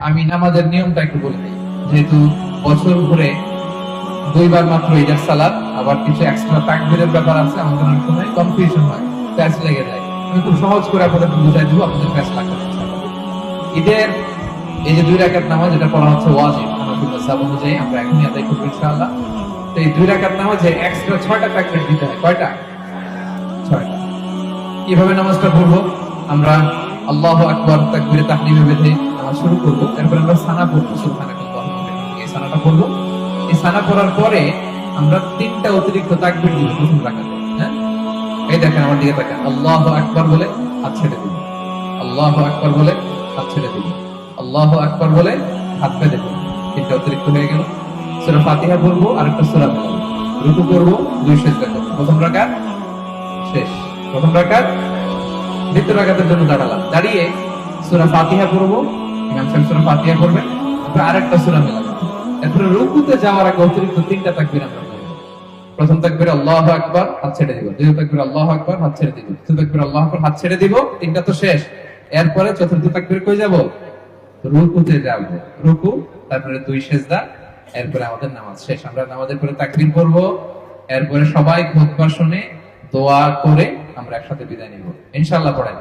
আমি নামাজের নিয়মটা একটু বলে দিই। যেহেতু বছর ঘুরে দুইবার মাত্র ঈদের সালাত, আবার কিছু এক্সট্রা তাকবীরের ব্যাপার আছে, আমাদের অনেক সময় কনফিউশন হয়, প্যাচ লেগে যায়। আমি খুব সহজ করে আপনাদের বুঝাই দিব, আপনাদের প্যাচ লাগবে না ইনশাআল্লাহ। ঈদের এই যে 2 রাকাত নামাজ, এটা পড়া হচ্ছে ওয়াজিব হানাফি মাযহাব অনুযায়ী, আমরা এখনই আদায় করব ইনশাআল্লাহ। তো এই 2 রাকাত নামাজে এক্সট্রা 6টা তাকবীর দিতে হয়। কয়টা? 6টা। কিভাবে নামাজটা পড়বো? আমরা আল্লাহু আকবার তাকবীরে তাহরিমে বেঁধে নামাজ শুরু করব। এরপর আমরা সানা পড়বো, সুবহানাল্লাহ, এই সানাটা পড়বো। এই সানা পড়ার পরে আমরা 3টা অতিরিক্ত তাকবীর দিব প্রথম রাকাতে। হ্যাঁ, এই দেখেন আমার দিকে তাকান। আল্লাহু আকবার বলে হাত ছেড়ে দিব, আল্লাহু আকবার বলে হাত ছেড়ে দিব, আল্লাহু আকবার বলে হাত বেঁধে দিব। 3টা অতিরিক্ত হয়ে গেল। সূরা ফাতিহা পড়বো, আরেকটা সূরা পড়বো, রুকু করবো, 2 সিজদা করব। প্রথম রাকাত শেষ। প্রথম রাকাত। দ্বিতীয় রাকাতের জন্য দাঁড়ালাম, দাঁড়িয়ে সূরা ফাতিহা পড়বো, ইমাম সাহেব সূরা ফাতিহা করবেন, তারপর আরেকটা সূরা মেলাবো। এরপর রুকুতে যাওয়ার আগে অতিরিক্ত 3টা তাকবীর আমরা পড়ব। প্রথম তাকবীরে আল্লাহু আকবার, হাত ছেড়ে দিব। দ্বিতীয় তাকবীরে আল্লাহু আকবার, হাত ছেড়ে দিব। তৃতীয় তাকবীরে আল্লাহু আকবার, হাত ছেড়ে দিব। 3টা তো শেষ। এরপরে চতুর্থ তাকবীরে কই যাব? রুকুতে যাব। রুকু, তারপরে 2 সিজদা, এরপরে আমাদের নামাজ শেষ। আমরা নামাজের পরে তাকবীর পড়ব, এরপরে সবাই খুতবা শুনে দোয়া করে আমরা একসাথে বিদায় নিব ইনশাআল্লাহ। পড়েন।